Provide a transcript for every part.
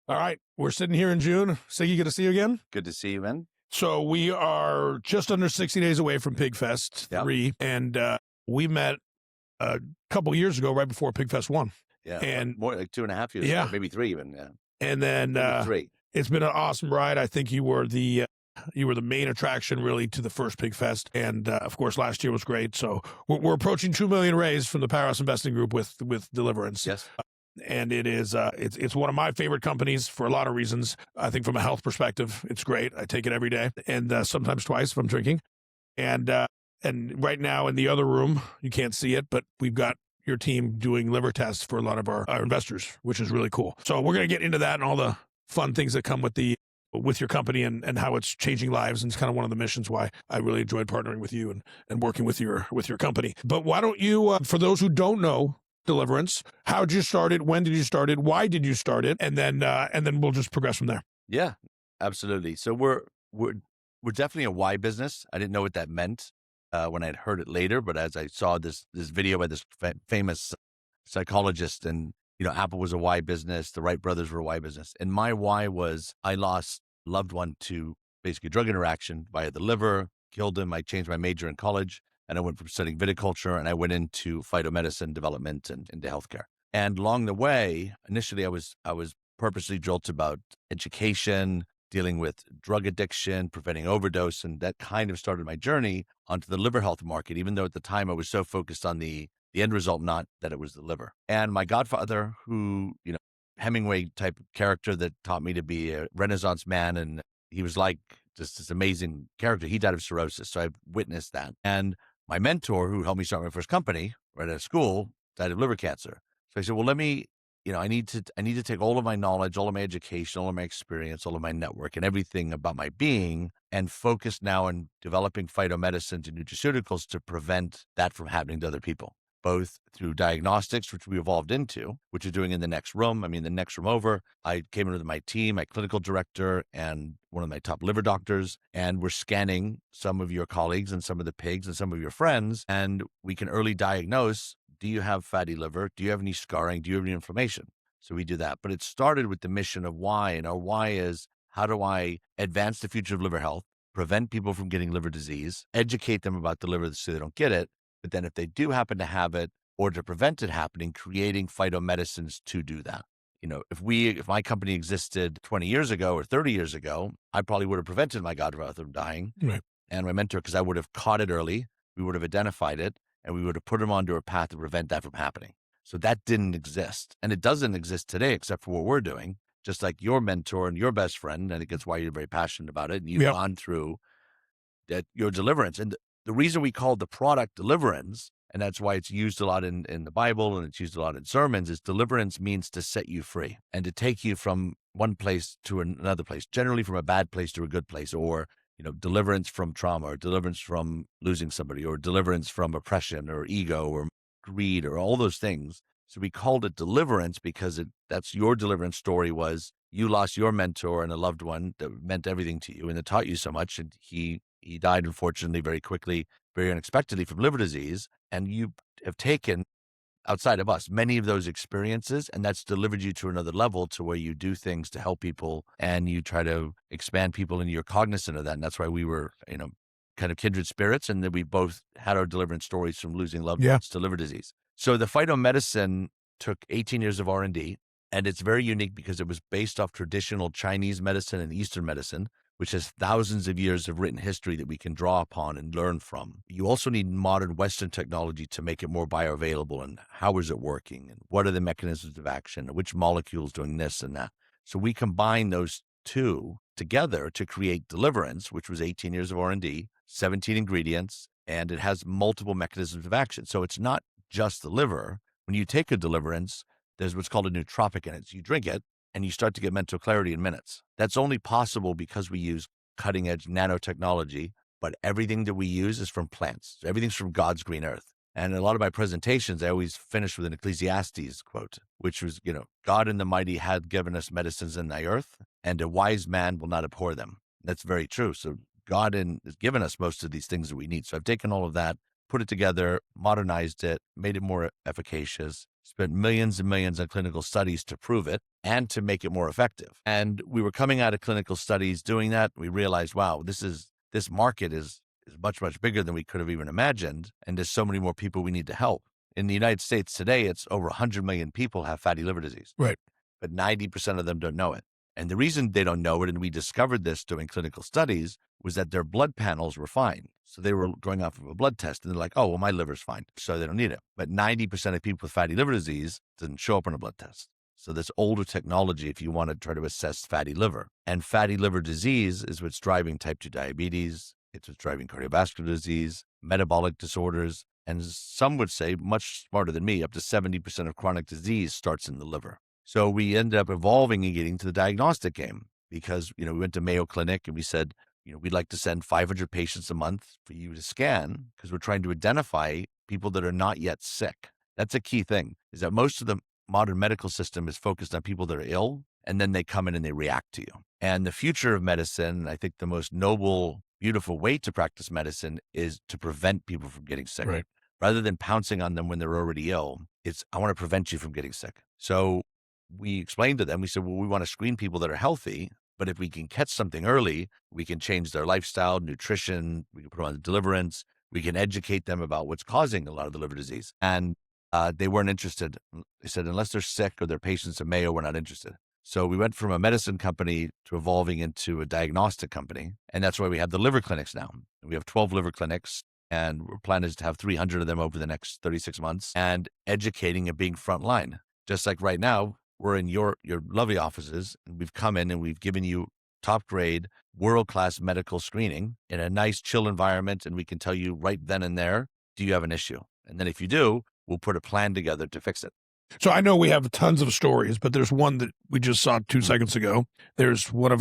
All right. We're sitting here in June. Siggi, good to see you again. Good to see you, man. So we are just under 60 days away from PigFest 3, and we met a couple years ago, right before PigFest 1. Yeah, And more like 2.5 years ago, maybe 3 even, yeah. And then Maybe 3. It's been an awesome ride. I think you were the main attraction really to the first PigFest, and of course last year was great. So we're approaching 2 million raised from the Powerhouse Investing Group with De-Liver-Ance. Yes. And it is it's one of my favorite companies for a lot of reasons. I think from a health perspective, it's great. I take it every day, and sometimes twice if I'm drinking. And right now in the other room, you can't see it, but we've got your team doing liver tests for a lot of our investors, which is really cool. So we're going to get into that and all the fun things that come with your company and how it's changing lives. And it's kind of one of the missions why I really enjoyed partnering with you and working with your company. But why don't you, for those who don't know De-Liver-Ance, how did you start it? When did you start it? Why did you start it? And then we'll just progress from there. Yeah, absolutely. So we're definitely a why business. I didn't know what that meant when I'd heard it later, but as I saw this video by this famous psychologist, and Apple was a why business, the Wright brothers were a why business, and my why was I lost a loved one to basically drug interaction via the liver, killed him. I changed my major in college, and I went from studying viticulture, and I went into phytomedicine development and into healthcare. And along the way, initially I was purposely drilled about education, dealing with drug addiction, preventing overdose, and that kind of started my journey onto the liver health market, even though at the time I was so focused on the end result, not that it was the liver. And my godfather, who, Hemingway type character that taught me to be a Renaissance man, and he was like just this amazing character. He died of cirrhosis, so I've witnessed that. And my mentor, who helped me start my first company right out of school, died of liver cancer. So I said, well, let me, I need to take all of my knowledge, all of my education, all of my experience, all of my network and everything about my being and focus now on developing phytomedicines and nutraceuticals to prevent that from happening to other people, both through diagnostics, which we evolved into, which we're doing in the next room. The next room over, I came in with my team, my clinical director, and one of my top liver doctors, and we're scanning some of your colleagues and some of the pigs and some of your friends, and we can early diagnose, do you have fatty liver? Do you have any scarring? Do you have any inflammation? So we do that. But it started with the mission of why, and our why is, how do I advance the future of liver health, prevent people from getting liver disease, educate them about the liver so they don't get it, but then if they do happen to have it, or to prevent it happening, creating phytomedicines to do that. If my company existed 20 years ago or 30 years ago, I probably would have prevented my godfather from dying. Right. And my mentor, because I would have caught it early, we would have identified it, and we would have put him onto a path to prevent that from happening. So that didn't exist. And it doesn't exist today, except for what we're doing, just like your mentor and your best friend. And I think that's why you're very passionate about it. And you've gone through that, your deliverance. And the reason we call the product deliverance, and that's why it's used a lot in the Bible and it's used a lot in sermons, is deliverance means to set you free and to take you from one place to another place, generally from a bad place to a good place, or deliverance from trauma, or deliverance from losing somebody, or deliverance from oppression or ego or greed or all those things. So we called it deliverance because that's your deliverance story, was you lost your mentor and a loved one that meant everything to you and that taught you so much. And he died, unfortunately, very quickly, very unexpectedly from liver disease. And you have taken, outside of us, many of those experiences, and that's delivered you to another level to where you do things to help people and you try to expand people, and you're cognizant of that. And that's why we were, kind of kindred spirits, and that we both had our deliverance stories from losing loved ones to liver disease. So the phytomedicine took 18 years of R&D, and it's very unique because it was based off traditional Chinese medicine and Eastern medicine, which has thousands of years of written history that we can draw upon and learn from. You also need modern Western technology to make it more bioavailable, and how is it working, and what are the mechanisms of action, and which molecules doing this and that. So we combine those two together to create Deliver-Ance, which was 18 years of R&D, 17 ingredients, and it has multiple mechanisms of action. So it's not just the liver. When you take a Deliver-Ance, there's what's called a nootropic in it. So you drink it, and you start to get mental clarity in minutes. That's only possible because we use cutting edge nanotechnology, but everything that we use is from plants. So everything's from God's green earth. And in a lot of my presentations, I always finish with an Ecclesiastes quote, which was, God and the mighty had given us medicines in the earth, and a wise man will not abhor them. That's very true. So God has given us most of these things that we need. So I've taken all of that, put it together, modernized it, made it more efficacious, spent millions and millions on clinical studies to prove it and to make it more effective. And we were coming out of clinical studies doing that. We realized, wow, this market is much, much bigger than we could have even imagined. And there's so many more people we need to help. In the United States today, it's over 100 million people have fatty liver disease. Right. But 90% of them don't know it. And the reason they don't know it, and we discovered this doing clinical studies, was that their blood panels were fine. So they were going off of a blood test, and they're like, oh, well, my liver's fine, so they don't need it. But 90% of people with fatty liver disease didn't show up on a blood test. So this older technology, if you want to try to assess fatty liver. And fatty liver disease is what's driving type 2 diabetes. It's what's driving cardiovascular disease, metabolic disorders, and some would say, much smarter than me, up to 70% of chronic disease starts in the liver. So we ended up evolving and getting to the diagnostic game because, we went to Mayo Clinic and we said, we'd like to send 500 patients a month for you to scan because we're trying to identify people that are not yet sick. That's a key thing, is that most of the modern medical system is focused on people that are ill, and then they come in and they react to you. And the future of medicine, I think the most noble, beautiful way to practice medicine is to prevent people from getting sick. Right. Rather than pouncing on them when they're already ill, I want to prevent you from getting sick. So we explained to them, we said, well, we want to screen people that are healthy, but if we can catch something early, we can change their lifestyle, nutrition, we can put them on Deliver-Ance, we can educate them about what's causing a lot of the liver disease. And they weren't interested. They said, unless they're sick or they're patients of Mayo, we're not interested. So we went from a medicine company to evolving into a diagnostic company. And that's why we have the liver clinics now. We have 12 liver clinics, and our plan is to have 300 of them over the next 36 months, and educating and being frontline. Just like right now, we're in your lovely offices, and we've come in and we've given you top grade, world-class medical screening in a nice, chill environment. And we can tell you right then and there, do you have an issue? And then if you do, we'll put a plan together to fix it. So I know we have tons of stories, but there's one that we just saw 2 seconds ago. There's one of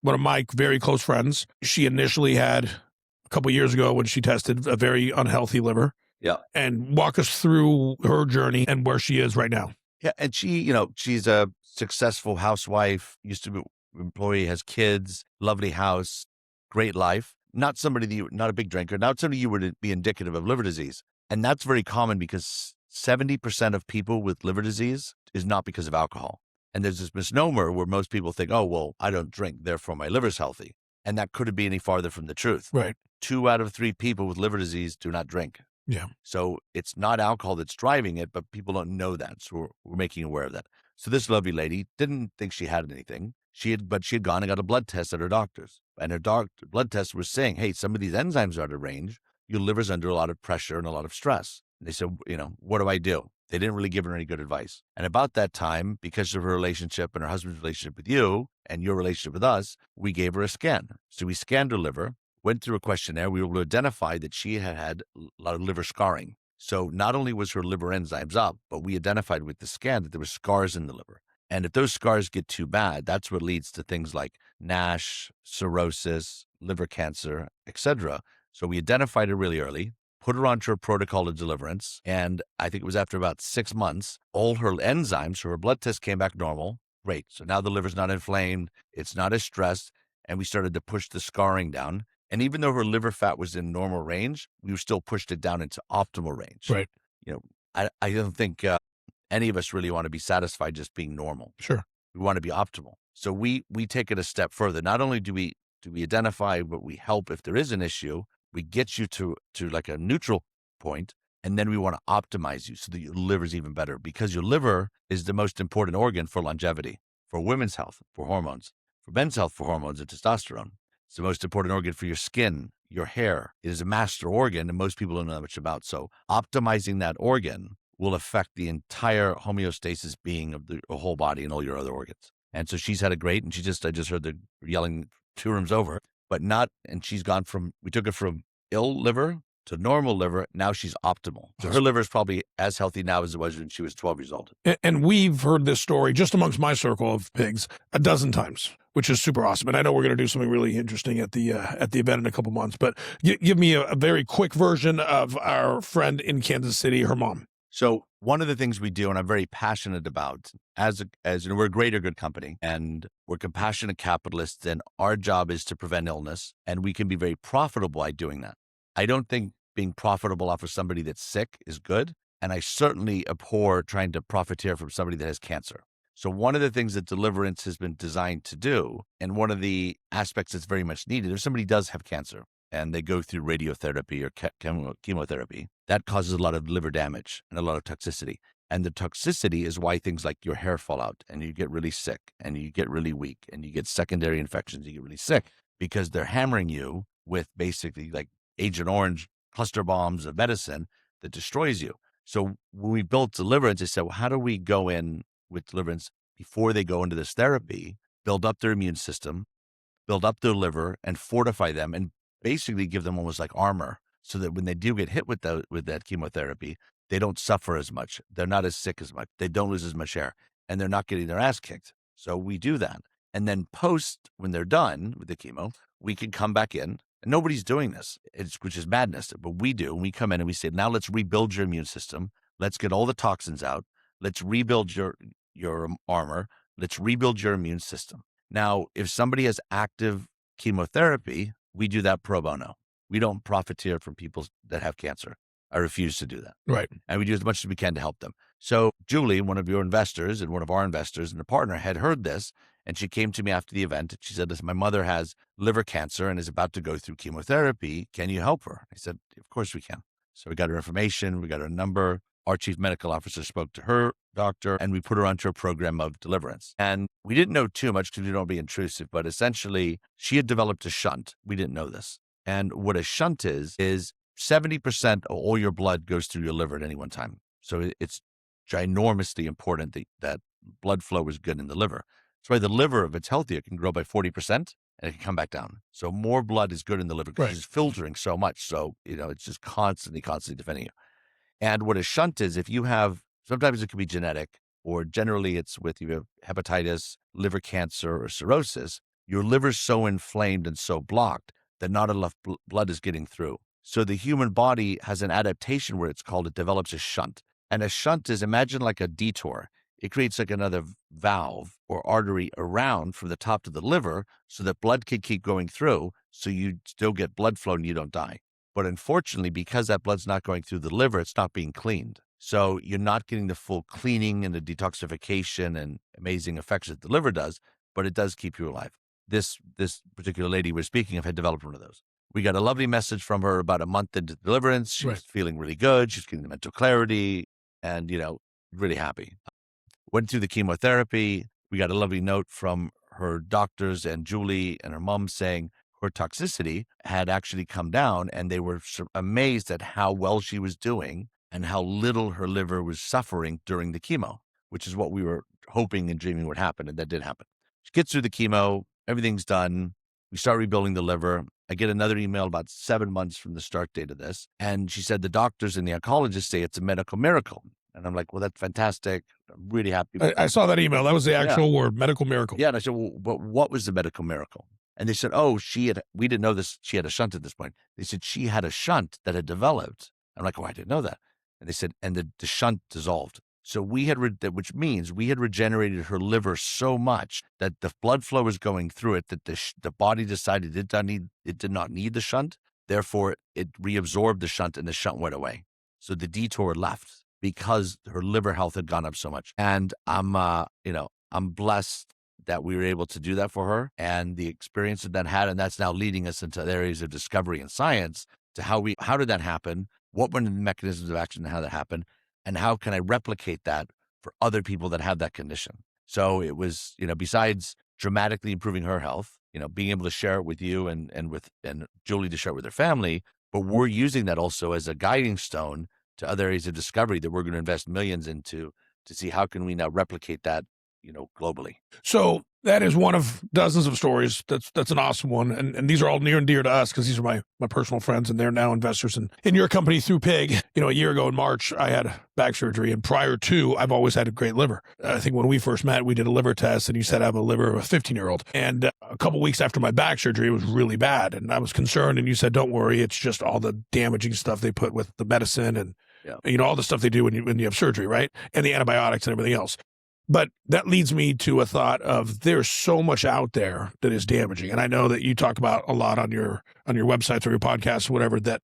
my very close friends. She initially had a couple years ago when she tested a very unhealthy liver. Yeah. And walk us through her journey and where she is right now. Yeah. And she, she's a successful housewife, used to be employee, has kids, lovely house, great life. Not a big drinker, not somebody you would be indicative of liver disease. And that's very common because 70% of people with liver disease is not because of alcohol. And there's this misnomer where most people think, oh, well, I don't drink, therefore my liver's healthy. And that couldn't be any farther from the truth. Right. 2 out of 3 people with liver disease do not drink. Yeah. So it's not alcohol that's driving it, but people don't know that. So we're making aware of that. So this lovely lady didn't think she had anything. She had gone and got a blood test at her doctor's. And her blood test was saying, hey, some of these enzymes are out of range. Your liver's under a lot of pressure and a lot of stress. And they said, what do I do? They didn't really give her any good advice. And about that time, because of her relationship and her husband's relationship with you and your relationship with us, we gave her a scan. So we scanned her liver, went through a questionnaire. We were able to identify that she had a lot of liver scarring. So not only was her liver enzymes up, but we identified with the scan that there were scars in the liver. And if those scars get too bad, that's what leads to things like NASH, cirrhosis, liver cancer, etc. So we identified her really early, put her onto a protocol of Deliver-Ance, and I think it was after about 6 months, all her enzymes, so her blood test came back normal. Great. So now the liver's not inflamed, it's not as stressed, and we started to push the scarring down. And even though her liver fat was in normal range, we still pushed it down into optimal range. Right. I don't think any of us really want to be satisfied just being normal. Sure. We want to be optimal. So we take it a step further. Not only do we identify, but we help if there is an issue. We get you to like a neutral point, and then we want to optimize you so that your liver's even better, because your liver is the most important organ for longevity, for women's health, for hormones, for men's health, for hormones and testosterone. It's the most important organ for your skin, your hair. It is a master organ, and most people don't know much about. So optimizing that organ will affect the entire homeostasis being of the whole body and all your other organs. And so she's had a great, and I just heard the yelling 2 rooms over, and she's gone we took her from ill liver to normal liver. Now she's optimal. So her liver is probably as healthy now as it was when she was 12 years old. And we've heard this story just amongst my circle of pigs a dozen times, which is super awesome. And I know we're going to do something really interesting at the event in a couple months, but give me a very quick version of our friend in Kansas City, her mom. So one of the things we do, and I'm very passionate about, as we're a greater good company, and we're compassionate capitalists, and our job is to prevent illness, and we can be very profitable by doing that. I don't think being profitable off of somebody that's sick is good, And I certainly abhor trying to profiteer from somebody that has cancer. So one of the things that De-Liver-Ance has been designed to do, and one of the aspects that's very much needed, if somebody does have cancer and they go through radiotherapy or chemotherapy, that causes a lot of liver damage and a lot of toxicity. And the toxicity is why things like your hair fall out and you get really sick and you get really weak and you get secondary infections, you get really sick because they're hammering you with basically like Agent Orange cluster bombs of medicine that destroys you. So when we built De-Liver-Ance, I said, well, how do we go in with De-Liver-Ance before they go into this therapy, build up their immune system, build up their liver and fortify them and basically give them almost like armor so that when they do get hit with that chemotherapy, they don't suffer as much. They're not as sick as much. They don't lose as much hair and they're not getting their ass kicked. So we do that. And then post, when they're done with the chemo, we can come back in. And nobody's doing this, which is madness, but we do. And we come in and we say, now let's rebuild your immune system. Let's get all the toxins out. Let's rebuild your armor. Let's rebuild your immune system. Now, if somebody has active chemotherapy, we do that pro bono. We don't profiteer from people that have cancer. I refuse to do that. Right. And we do as much as we can to help them. So Julie, one of your investors and one of our investors and a partner, had heard this. And she came to me after the event. And she said, listen, my mother has liver cancer and is about to go through chemotherapy. Can you help her? I said, of course we can. So we got her information. We got her number. Our chief medical officer spoke to her doctor and we put her onto a program of De-Liver-Ance. And we didn't know too much because we don't be intrusive, but essentially she had developed a shunt. We didn't know this. And what a shunt is 70% of all your blood goes through your liver at any one time. So it's ginormously important that blood flow is good in the liver. That's why the liver, if it's healthy, it can grow by 40% and it can come back down. So more blood is good in the liver because it's filtering so much. So, it's just constantly defending you. And what a shunt is, if you have, sometimes it can be genetic, or generally it's with you have hepatitis, liver cancer, or cirrhosis, your liver's so inflamed and so blocked that not enough blood is getting through. So the human body has an adaptation where it develops a shunt. And a shunt is, imagine like a detour. It creates like another valve or artery around from the top to the liver so that blood can keep going through so you still get blood flow and you don't die. But unfortunately, because that blood's not going through the liver, it's not being cleaned. So you're not getting the full cleaning and the detoxification and amazing effects that the liver does, but it does keep you alive. This particular lady we're speaking of had developed one of those. We got a lovely message from her about a month into De-Liver-Ance. She was feeling really good. She's getting the mental clarity and, really happy. Went through the chemotherapy. We got a lovely note from her doctors and Julie and her mom saying her toxicity had actually come down and they were amazed at how well she was doing and how little her liver was suffering during the chemo, which is what we were hoping and dreaming would happen. And that did happen. She gets through the chemo. Everything's done. We start rebuilding the liver. I get another email about 7 months from the start date of this. And she said the doctors and the oncologists say it's a medical miracle. And I'm like, well, that's fantastic. I'm really happy. I saw that email. That was the actual word, medical miracle. Yeah. And I said, well, but what was the medical miracle? And they said, we didn't know this. She had a shunt at this point. They said she had a shunt that had developed. I'm like, I didn't know that. And they said, and the shunt dissolved. So which means we had regenerated her liver so much that the blood flow was going through it, that the body decided it did not need the shunt. Therefore, it reabsorbed the shunt and the shunt went away. So the detour left because her liver health had gone up so much. And I'm blessed that we were able to do that for her and the experience that had, and that's now leading us into areas of discovery and science to how did that happen? What were the mechanisms of action and how that happened? And how can I replicate that for other people that have that condition? So it was, besides dramatically improving her health, being able to share it with you and Julie to share it with her family, but we're using that also as a guiding stone to other areas of discovery that we're going to invest millions into to see how can we now replicate that, globally. So that is one of dozens of stories. That's an awesome one. And these are all near and dear to us because these are my personal friends and they're now investors in your company through PIG. A year ago in March, I had back surgery and prior to, I've always had a great liver. I think when we first met, we did a liver test and you said I have a liver of a 15-year-old. And a couple weeks after my back surgery, it was really bad. And I was concerned and you said, don't worry, it's just all the damaging stuff they put with the medicine and, all the stuff they do when you have surgery, right? And the antibiotics and everything else. But that leads me to a thought of there's so much out there that is damaging. And I know that you talk about a lot on your websites or your podcasts or whatever that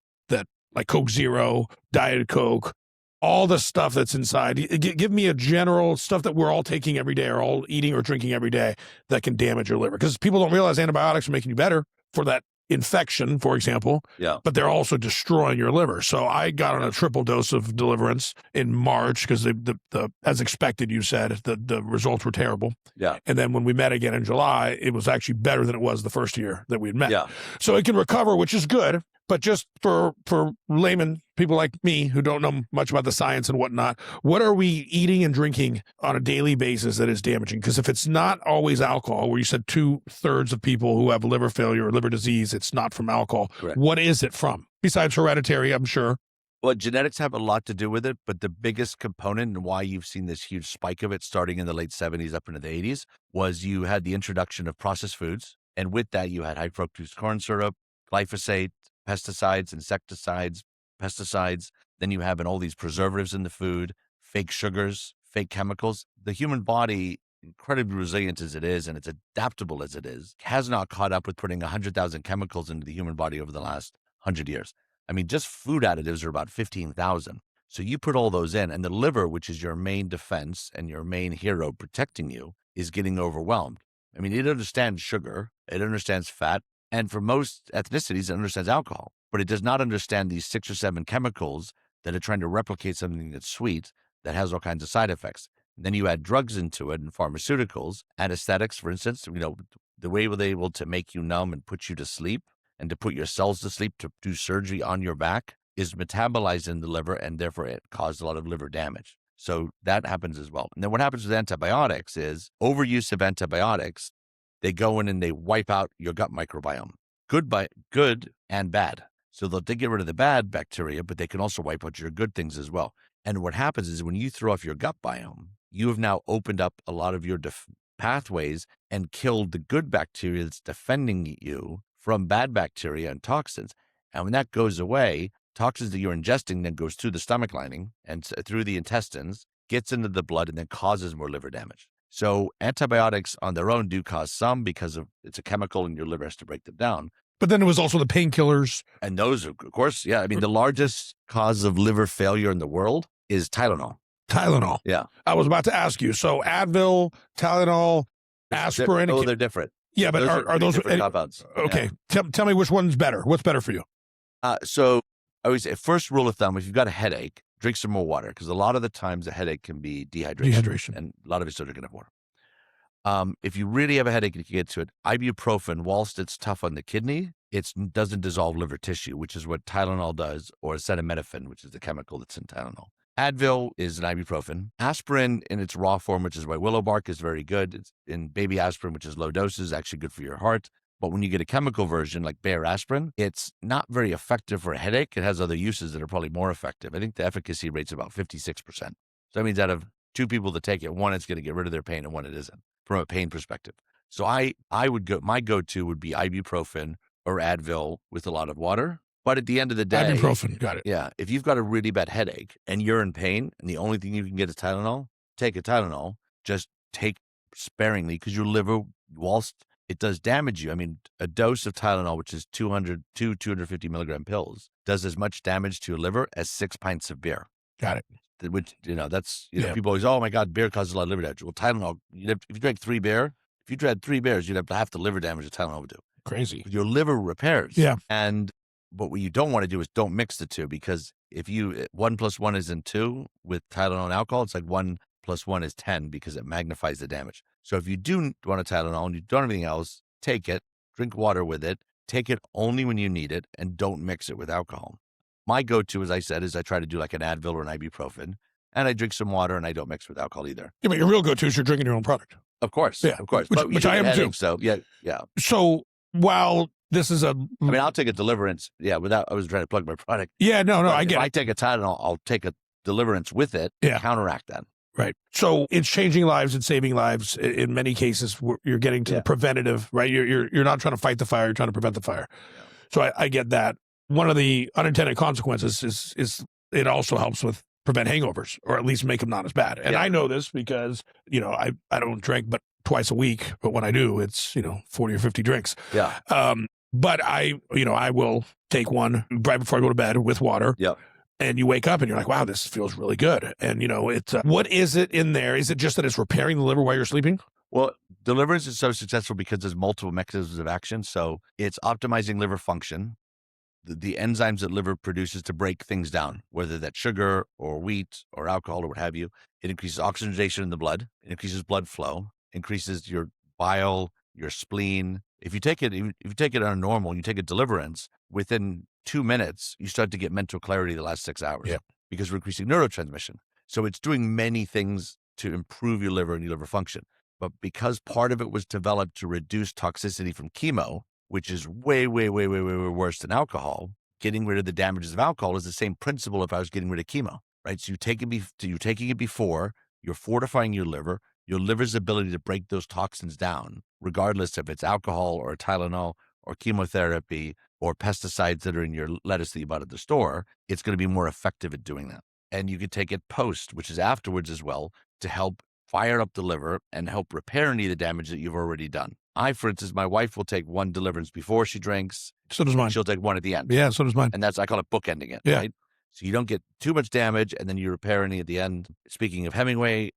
like Coke Zero, Diet Coke, all the stuff that's inside. Give me a general stuff that we're all taking every day or all eating or drinking every day that can damage your liver. Because people don't realize antibiotics are making you better for that infection, for example, but they're also destroying your liver. So I got on a triple dose of De-Liver-Ance in March because as expected, you said, the results were terrible. Yeah. And then when we met again in July, it was actually better than it was the first year that we had met. Yeah. So it can recover, which is good. But just for laymen, people like me who don't know much about the science and whatnot, what are we eating and drinking on a daily basis that is damaging? Because if it's not always alcohol, where you said 2/3 of people who have liver failure or liver disease, it's not from alcohol. Correct. What is it from? Besides hereditary, I'm sure. Well, genetics have a lot to do with it, but the biggest component and why you've seen this huge spike of it starting in the late 70s up into the 80s was you had the introduction of processed foods. And with that, you had high fructose corn syrup, glyphosate, pesticides, insecticides, pesticides. Then you have all these preservatives in the food, fake sugars, fake chemicals. The human body, incredibly resilient as it is, and it's adaptable as it is, has not caught up with putting 100,000 chemicals into the human body over the last 100 years. I mean, just food additives are about 15,000. So you put all those in, and the liver, which is your main defense and your main hero protecting you, is getting overwhelmed. I mean, it understands sugar, it understands fat, and for most ethnicities, it understands alcohol, but it does not understand these 6 or 7 chemicals that are trying to replicate something that's sweet that has all kinds of side effects. And then you add drugs into it and pharmaceuticals, anesthetics, for instance, the way they're able to make you numb and put you to sleep and to put your cells to sleep to do surgery on your back is metabolized in the liver, and therefore it caused a lot of liver damage. So that happens as well. And then what happens with antibiotics is overuse of antibiotics. They go in and they wipe out your gut microbiome, good and bad. So they get rid of the bad bacteria, but they can also wipe out your good things as well. And what happens is when you throw off your gut biome, you have now opened up a lot of your pathways and killed the good bacteria that's defending you from bad bacteria and toxins. And when that goes away, toxins that you're ingesting then goes through the stomach lining and through the intestines, gets into the blood, and then causes more liver damage. So antibiotics on their own do cause some because it's a chemical and your liver has to break them down. But then it was also the painkillers. And those, of course, yeah. I mean, the largest cause of liver failure in the world is Tylenol. Tylenol. Yeah. I was about to ask you. So Advil, Tylenol, aspirin. They're different. Yeah, but are those different compounds? Okay. Yeah. Tell me which one's better. What's better for you? So I always say, first rule of thumb, if you've got a headache, drink some more water, because a lot of the times a headache can be dehydration. And a lot of it's still drinking enough water. If you really have a headache and you can get to it, ibuprofen, whilst it's tough on the kidney, it doesn't dissolve liver tissue, which is what Tylenol does, or acetaminophen, which is the chemical that's in Tylenol. Advil is an ibuprofen. Aspirin in its raw form, which is white willow bark, is very good. It's in baby aspirin, which is low doses, actually good for your heart. But when you get a chemical version like Bayer aspirin, it's not very effective for a headache. It has other uses that are probably more effective. I think the efficacy rate's about 56%. So that means out of 2 people that take it, one is going to get rid of their pain and one it isn't, from a pain perspective. So my go-to would be ibuprofen or Advil with a lot of water. But at the end of the day, ibuprofen, got it. Yeah. If you've got a really bad headache and you're in pain and the only thing you can get is Tylenol, take a Tylenol. Just take sparingly, because your liver, whilst it does damage you. I mean, a dose of Tylenol, which is 250 milligram pills, does as much damage to your liver as 6 pints of beer. Got it. Which, people always, oh my God, beer causes a lot of liver damage. Well, Tylenol, if you drank 3 beers, you'd have half the liver damage that Tylenol would do. Crazy. Your liver repairs. Yeah. But what you don't want to do is don't mix the two, because if 1 + 1 isn't 2 with Tylenol and alcohol, it's like 1 + 1 is 10 because it magnifies the damage. So if you do want a Tylenol and you don't have anything else, take it, drink water with it, take it only when you need it, and don't mix it with alcohol. My go-to, as I said, is I try to do like an Advil or an ibuprofen, and I drink some water and I don't mix with alcohol either. Yeah, but your real go-to is you're drinking your own product. Of course. Yeah, of course. Which I am too. So, yeah. So while this is I'll take a De-Liver-Ance. Yeah, I was trying to plug my product. Yeah, no, I get it. If I take a Tylenol, I'll take a De-Liver-Ance with it to counteract that. Right. So it's changing lives and saving lives. In many cases, you're getting to the preventative, right? You're not trying to fight the fire, you're trying to prevent the fire. Yeah. So I get that. One of the unintended consequences is it also helps with prevent hangovers, or at least make them not as bad. And I know this because, I don't drink but twice a week, but when I do, it's, 40 or 50 drinks. Yeah. But I will take one right before I go to bed with water. Yeah. and you wake up and you're like, wow, this feels really good. And, it's what is it in there? Is it just that it's repairing the liver while you're sleeping? Well, Deliverance is so successful because there's multiple mechanisms of action. So it's optimizing liver function, the enzymes that liver produces to break things down, whether that's sugar or wheat or alcohol or what have you. It increases oxygenation in the blood, it increases blood flow, increases your bile, your spleen. If you take it on a normal, you take a Deliver-Ance, within 2 minutes, you start to get mental clarity the last 6 hours because we're increasing neurotransmission. So it's doing many things to improve your liver and your liver function. But because part of it was developed to reduce toxicity from chemo, which is way, way, way, way, way, way worse than alcohol, getting rid of the damages of alcohol is the same principle if I was getting rid of chemo, right? So you're taking it before, you're fortifying your liver's ability to break those toxins down, regardless if it's alcohol or Tylenol or chemotherapy or pesticides that are in your lettuce that you bought at the store. It's going to be more effective at doing that. And you could take it post, which is afterwards as well, to help fire up the liver and help repair any of the damage that you've already done. For instance, my wife will take one Deliverance before she drinks. So does mine. She'll take one at the end. Yeah, so does mine. And I call it bookending it, right? So you don't get too much damage and then you repair any at the end. Speaking of Hemingway,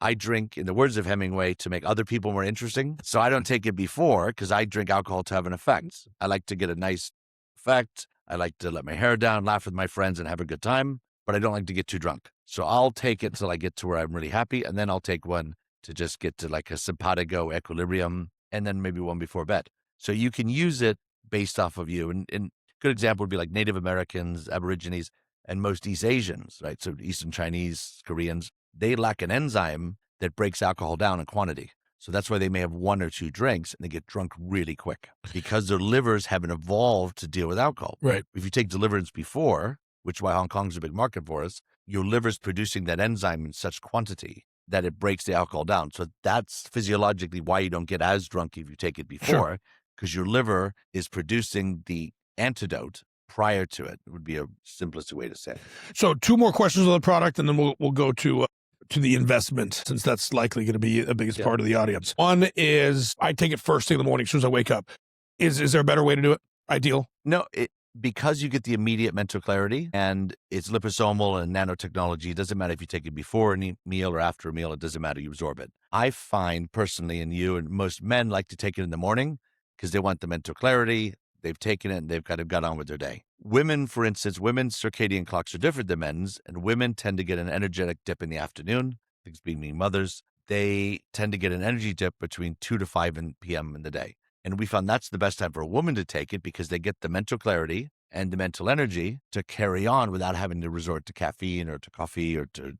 I drink, in the words of Hemingway, to make other people more interesting. So I don't take it before because I drink alcohol to have an effect. I like to get a nice effect. I like to let my hair down, laugh with my friends, and have a good time. But I don't like to get too drunk. So I'll take it till I get to where I'm really happy. And then I'll take one to just get to like a simpatico equilibrium, and then maybe one before bed. So you can use it based off of you. And a good example would be like Native Americans, Aborigines, and most East Asians, right? So Eastern Chinese, Koreans, they lack an enzyme that breaks alcohol down in quantity. So that's why they may have 1 or 2 drinks and they get drunk really quick because their livers haven't evolved to deal with alcohol. Right. If you take Deliverance before, which is why Hong Kong's a big market for us, your liver's producing that enzyme in such quantity that it breaks the alcohol down. So that's physiologically why you don't get as drunk if you take it before, because your liver is producing the antidote prior to it. It would be a simplest way to say it. So 2 more questions on the product, and then we'll go to the investment, since that's likely going to be the biggest part of the audience. One is I take it first thing in the morning as soon as I wake up. Is there a better way to do it? Ideal? No, because you get the immediate mental clarity and it's liposomal and nanotechnology, it doesn't matter if you take it before a meal or after a meal, it doesn't matter, you absorb it. I find personally, and you and most men like to take it in the morning because they want the mental clarity, they've taken it and they've kind of got on with their day. Women, for instance, women's circadian clocks are different than men's, and women tend to get an energetic dip in the afternoon. Things being mothers, they tend to get an energy dip between 2 to 5 p.m. in the day. And we found that's the best time for a woman to take it because they get the mental clarity and the mental energy to carry on without having to resort to caffeine or to coffee or to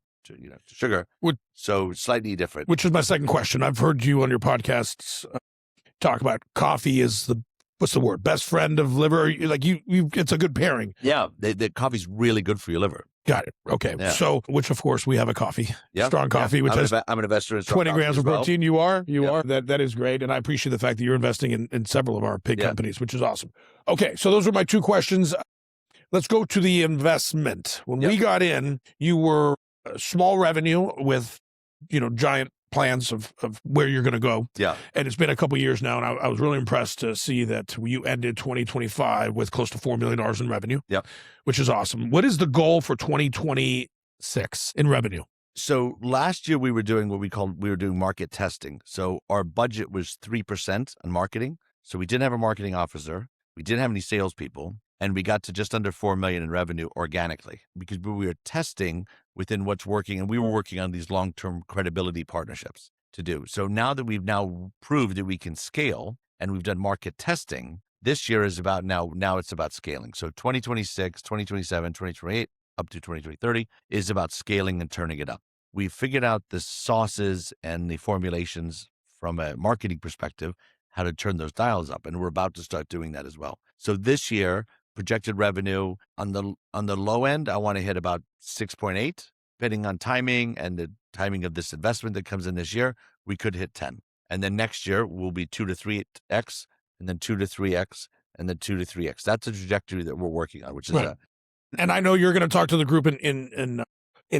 sugar. So slightly different. Which is my second question. I've heard you on your podcasts talk about coffee is what's the word? Best friend of liver. Like it's a good pairing. Yeah, the coffee's really good for your liver. Got it. Okay. Yeah. So, which of course we have a coffee, strong coffee, which has I'm an investor in strong 20 grams of protein. You are. That is great. And I appreciate the fact that you're investing in several of our big companies, which is awesome. Okay. So those are my 2 questions. Let's go to the investment. When we got in, you were small revenue with, giant plans of where you're going to go. Yeah. And it's been a couple of years now. And I was really impressed to see that you ended 2025 with close to $4 million in revenue. Yeah. Which is awesome. What is the goal for 2026 in revenue? So last year we were doing market testing. So our budget was 3% on marketing. So we didn't have a marketing officer. We didn't have any salespeople. And we got to just under 4 million in revenue organically because we were testing within what's working, and we were working on these long-term credibility partnerships to do. So now that we've now proved that we can scale and we've done market testing, this year is about now it's about scaling. So 2026, 2027, 2028, up to 2030 is about scaling and turning it up. We've figured out the sauces and the formulations from a marketing perspective, how to turn those dials up. And we're about to start doing that as well. So this year, projected revenue on the low end, I want to hit about 6.8, depending on timing and the timing of this investment that comes in this year, we could hit 10. And then next year will be 2 to 3x, and then 2 to 3x, and then 2 to 3x. That's a trajectory that we're working on, which is and I know you're going to talk to the group in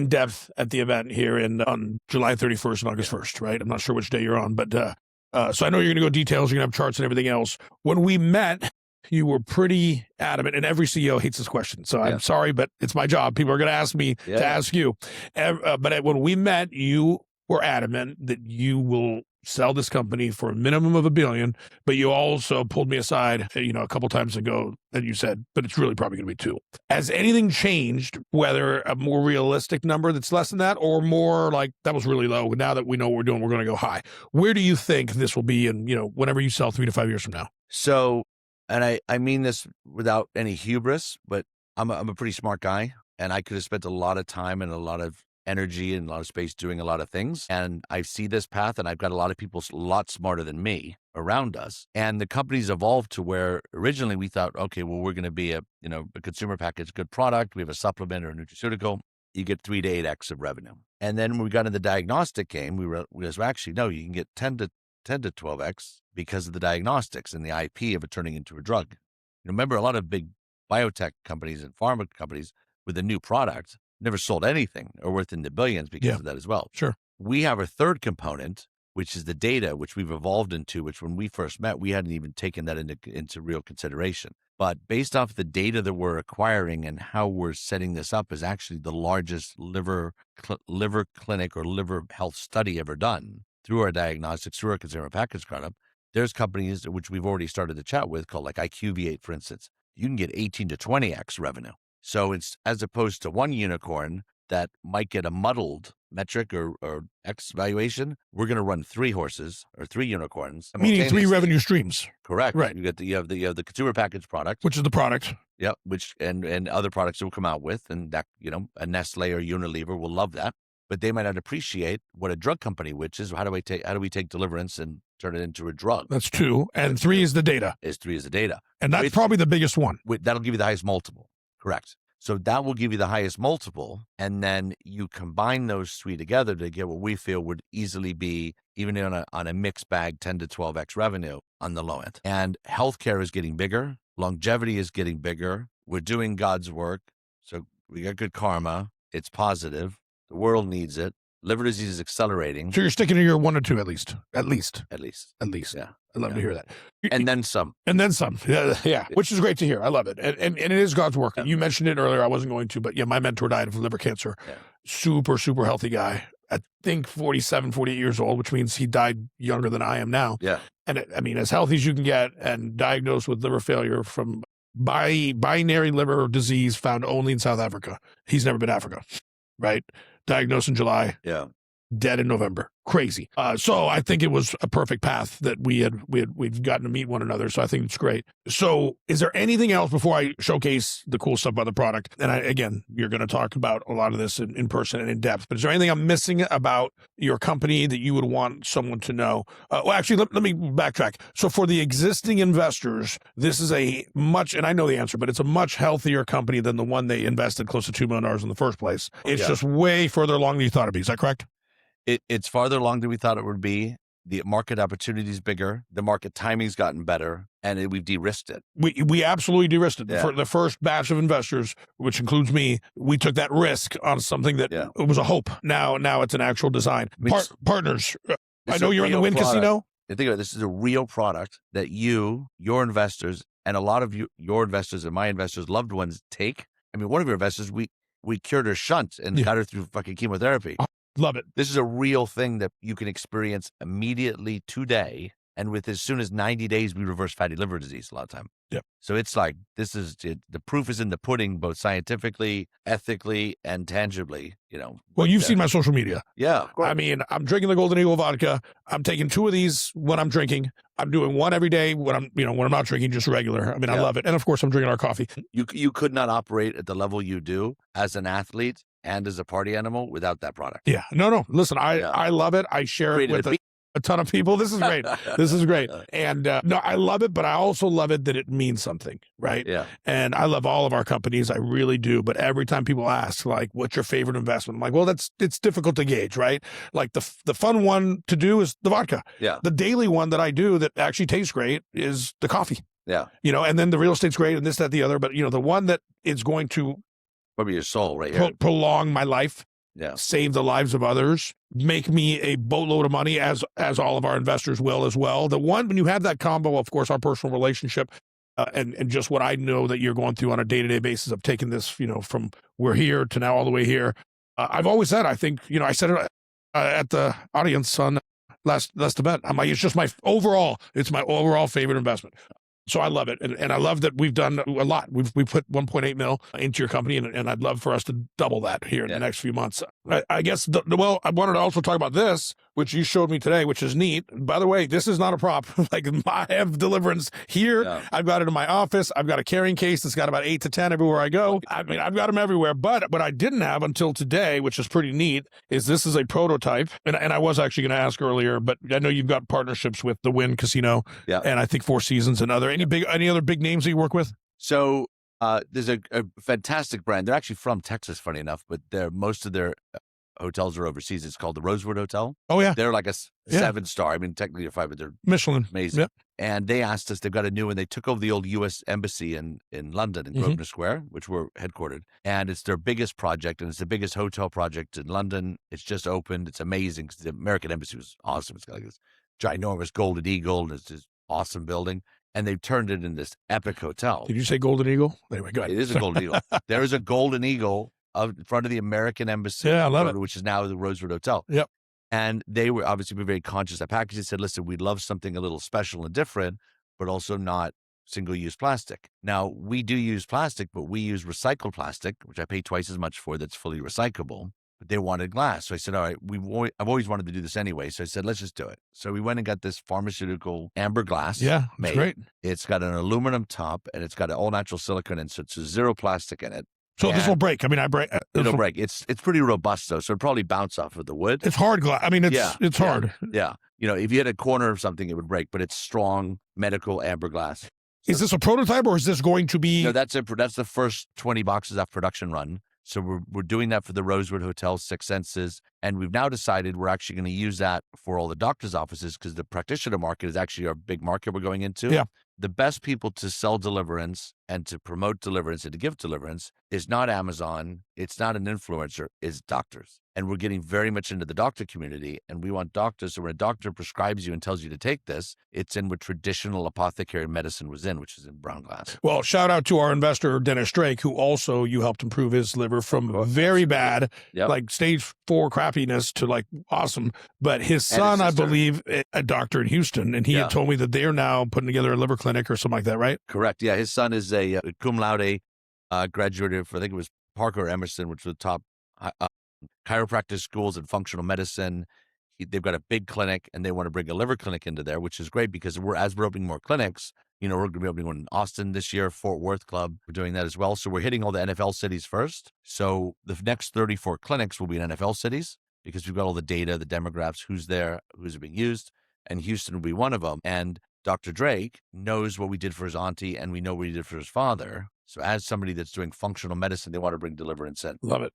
depth at the event here on July 31st and August 1st, right? I'm not sure which day you're on, but so I know you're going to go details, you're going to have charts and everything else. When we met, you were pretty adamant, and every CEO hates this question. So I'm sorry, but it's my job. People are going to ask me to ask you. But when we met, you were adamant that you will sell this company for a minimum of $1 billion, but you also pulled me aside, a couple times ago, and you said, but it's really probably going to be 2. Has anything changed, whether a more realistic number that's less than that, or more like that was really low? Now that we know what we're doing, we're going to go high. Where do you think this will be in, whenever you sell 3 to 5 years from now? So, and I mean this without any hubris, but I'm a pretty smart guy, and I could have spent a lot of time and a lot of energy and a lot of space doing a lot of things. And I see this path, and I've got a lot of people a lot smarter than me around us. And the company's evolved to where originally we thought, okay, well, we're going to be a consumer packaged good product. We have a supplement or a nutraceutical. You get 3 to 8x of revenue. And then when we got into the diagnostic game, we realized, well, actually, no, you can get 10 to 12x because of the diagnostics and the IP of it turning into a drug. Remember, a lot of big biotech companies and pharma companies with a new product never sold anything or worth in the billions because of that as well. Sure. We have a third component, which is the data, which we've evolved into, which when we first met, we hadn't even taken that into real consideration. But based off the data that we're acquiring and how we're setting this up is actually the largest liver clinic or liver health study ever done through our diagnostics, through our consumer package startup. There's companies which we've already started to chat with called like IQVIA, for instance. You can get 18 to 20x revenue. So it's as opposed to one unicorn that might get a muddled metric or X valuation, we're going to run 3 horses or 3 unicorns. Meaning 3 revenue streams. Correct. Right. You have the consumer package product, which is the product. Yep. Which and other products will come out with, and that a Nestle or Unilever will love that, but they might not appreciate what a drug company, which is how do we take Deliverance and turn it into a drug? That's 2, and 3 is the data. 3 is the data, and that's probably the biggest one. That'll give you the highest multiple. Correct. So that will give you the highest multiple, and then you combine those 3 together to get what we feel would easily be, even on a mixed bag, 10 to 12x revenue on the low end. And healthcare is getting bigger. Longevity is getting bigger. We're doing God's work. So we got good karma. It's positive. The world needs it. Liver disease is accelerating. So you're sticking to your 1 or 2 at least. At least. Yeah. I love to hear that. And then some. Yeah. Which is great to hear. I love it. And it is God's work. You mentioned it earlier. I wasn't going to, but my mentor died of liver cancer. Super, super healthy guy. I think 47, 48 years old, which means he died younger than I am now. Yeah. And as healthy as you can get and diagnosed with liver failure from binary liver disease found only in South Africa. He's never been to Africa, right? Diagnosed in July. Yeah. Dead in November. Crazy. So I think it was a perfect path that we've gotten to meet one another. So I think it's great. So is there anything else before I showcase the cool stuff about the product? And again, you're going to talk about a lot of this in person and in depth, but is there anything I'm missing about your company that you would want someone to know? Well, actually, let me backtrack. So for the existing investors, this is and I know the answer, but it's a much healthier company than the one they invested close to $2 million in the first place. It's just way further along than you thought it'd be. Is that correct? It's farther along than we thought it would be. The market opportunity is bigger. The market timing's gotten better, and we've de-risked it. We absolutely de-risked it. For the first batch of investors, which includes me, we took that risk on something that it was a hope. Now it's an actual design. Partners, I know you're in the Wynn Casino. Think about it. This is a real product that your investors, and a lot of your investors and my investors' loved ones take. I mean, one of your investors, we cured her shunt and got her through fucking chemotherapy. Love it. This is a real thing that you can experience immediately today. And with as soon as 90 days, we reverse fatty liver disease a lot of time. Yep. So it's like, the proof is in the pudding, both scientifically, ethically, and tangibly, Well, you've seen my social media. Yeah. Of course. I mean, I'm drinking the Golden Eagle vodka. I'm taking 2 of these when I'm drinking. I'm doing 1 every day when I'm not drinking, just regular. I mean, I love it. And of course, I'm drinking our coffee. You could not operate at the level you do as an athlete and as a party animal without that product. Yeah. No. Listen, I love it. I share it with a ton of people. This is great. This is great. And I love it, but I also love it that it means something, right? Yeah. And I love all of our companies. I really do. But every time people ask, like, what's your favorite investment? I'm like, well, it's difficult to gauge, right? Like the fun one to do is the vodka. Yeah. The daily one that I do that actually tastes great is the coffee. Yeah. And then the real estate's great and this, that, the other. But, the one that is going to probably your soul right here. Prolong my life. Yeah. Save the lives of others, make me a boatload of money as all of our investors will as well. The one, when you have that combo, of course, our personal relationship, and just what I know that you're going through on a day-to-day basis of taking this, from we're here to now all the way here. I've always said, I think, I said it at the audience on last event. I'm like, it's my overall favorite investment. So I love it. And I love that we've done a lot. We put 1.8 mil into your company, and I'd love for us to double that here in the next few months. I guess, I wanted to also talk about this, which you showed me today, which is neat. By the way, this is not a prop. Like, I have Deliverance here. Yeah. I've got it in my office. I've got a carrying case that's got about 8 to 10 everywhere I go. I mean, I've got them everywhere. But what I didn't have until today, which is pretty neat, is this is a prototype. And I was actually going to ask earlier, but I know you've got partnerships with the Wynn Casino, and I think Four Seasons and other. Any other big names that you work with? So there's a fantastic brand. They're actually from Texas, funny enough, but most of their hotels are overseas. It's called the Rosewood Hotel. Oh, yeah. They're like a 7-star. I mean, technically a 5, but they're Michelin. Amazing. Yep. And they asked us, they've got a new one. They took over the old U.S. Embassy in London, in Grosvenor Square, which we're headquartered. And it's their biggest project, and it's the biggest hotel project in London. It's just opened. It's amazing because the American Embassy was awesome. It's got like this ginormous golden eagle, and it's this awesome building. And they've turned it into this epic hotel. Did you say Golden Eagle? Anyway, go ahead. It is a Golden Eagle. There is a Golden Eagle in front of the American Embassy. Yeah, I love it. Which is now the Rosewood Hotel. Yep. And they were obviously very conscious of that package. They said, listen, we'd love something a little special and different, but also not single-use plastic. Now, we do use plastic, but we use recycled plastic, which I pay twice as much for, that's fully recyclable. But they wanted glass. So I said, all right, I've always wanted to do this anyway. So I said, let's just do it. So we went and got this pharmaceutical amber glass. Yeah, it's great. It's got an aluminum top, and it's got an all-natural silicone, and so it's zero plastic in it. So this will break. I mean, it'll break. It's pretty robust, though, so it'll probably bounce off of the wood. It's hard glass. I mean, it's hard. Yeah. If you hit a corner of something, it would break, but it's strong medical amber glass. Is this a prototype, or is this going to be? No, that's the first 20 boxes off production run. So we're doing that for the Rosewood Hotel, Six Senses, and we've now decided we're actually going to use that for all the doctors' offices, because the practitioner market is actually our big market we're going into. Yeah. The best people to sell Deliverance and to promote Deliverance and to give Deliverance is not Amazon, it's not an influencer, it's doctors. And we're getting very much into the doctor community, and we want doctors. So when a doctor prescribes you and tells you to take this, it's in what traditional apothecary medicine was in, which is in brown glass. Well, shout out to our investor, Dennis Drake, who also you helped improve his liver from very bad, like stage 4 crappiness to like awesome. But his son, I believe, a doctor in Houston, and he had told me that they're now putting together a liver clinic or something like that, right? Correct. Yeah, his son is a cum laude graduate for, I think it was Parker or Emerson, which was the top chiropractic schools in functional medicine. They've got a big clinic, and they want to bring a liver clinic into there, which is great because as we're opening more clinics, we're going to be opening one in Austin this year, Fort Worth Club. We're doing that as well. So we're hitting all the NFL cities first. So the next 34 clinics will be in NFL cities because we've got all the data, the demographics, who's there, who's being used, and Houston will be one of them. And Dr. Drake knows what we did for his auntie, and we know what he did for his father. So as somebody that's doing functional medicine, they want to bring Deliverance in. Love it.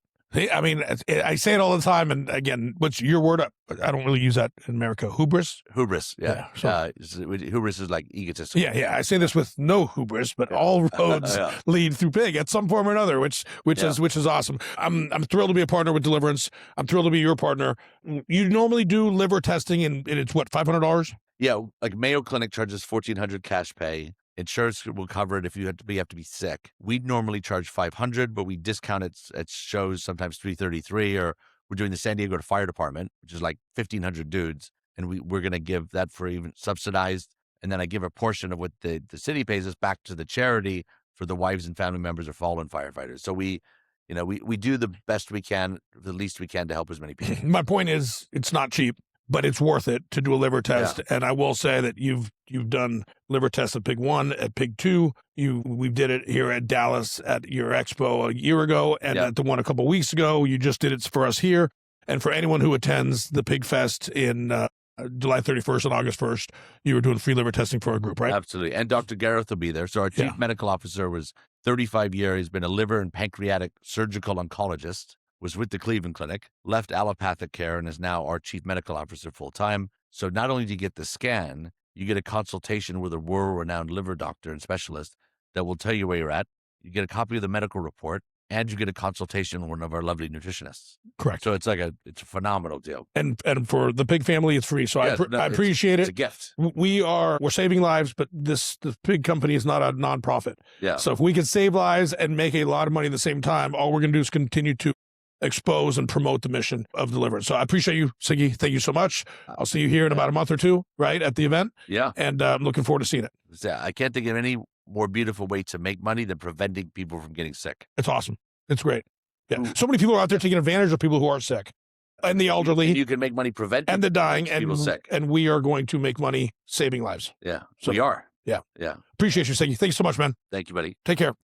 I mean, I say it all the time, and again, what's your word? I don't really use that in America. Hubris? Hubris, yeah. Hubris is like egotistical. Yeah. I say this with no hubris, but all roads lead through pig at some form or another, which is awesome. I'm thrilled to be a partner with Deliverance. I'm thrilled to be your partner. You normally do liver testing, and it's what, $500? Yeah, like Mayo Clinic charges $1,400 cash pay. Insurance will cover it if you have to be sick. We'd normally charge $500, but we discount it at shows sometimes $333. Or we're doing the San Diego Fire Department, which is like 1,500 dudes, and we're going to give that for even subsidized. And then I give a portion of what the city pays us back to the charity for the wives and family members of fallen firefighters. So we do the best we can, the least we can to help as many people. My point is, it's not cheap, but it's worth it to do a liver test. Yeah. And I will say that you've done liver tests at Pig 1, at Pig 2. We did it here at Dallas at your expo a year ago, and at the one a couple of weeks ago. You just did it for us here. And for anyone who attends the Pig Fest in July 31st and August 1st, you were doing free liver testing for our group, right? Absolutely. And Dr. Gareth will be there. So our chief medical officer was 35 years. He's been a liver and pancreatic surgical oncologist, was with the Cleveland Clinic, left allopathic care, and is now our chief medical officer full-time. So not only do you get the scan, you get a consultation with a world-renowned liver doctor and specialist that will tell you where you're at. You get a copy of the medical report. and you get a consultation with one of our lovely nutritionists. Correct. So it's it's a phenomenal deal. And for the pig family, it's free. So Yeah, I appreciate It's it. a gift. We're saving lives, but this pig company is not a nonprofit. Yeah. So if we can save lives and make a lot of money at the same time, all we're going to do is continue to expose and promote the mission of Deliverance. So I appreciate you, Siggi. Thank you so much. I'll see you here in about a month or two, right, at the event. Yeah. And I'm looking forward to seeing it. I can't think of any more beautiful way to make money than preventing people from getting sick. It's awesome. It's great. Yeah. So many people are out there taking advantage of people who are sick and the elderly. And you can make money preventing and the dying people sick. And we are going to make money saving lives. Yeah. So, we are. Yeah. Yeah. Appreciate you, Siggi. Thank you so much, man. Thank you, buddy. Take care.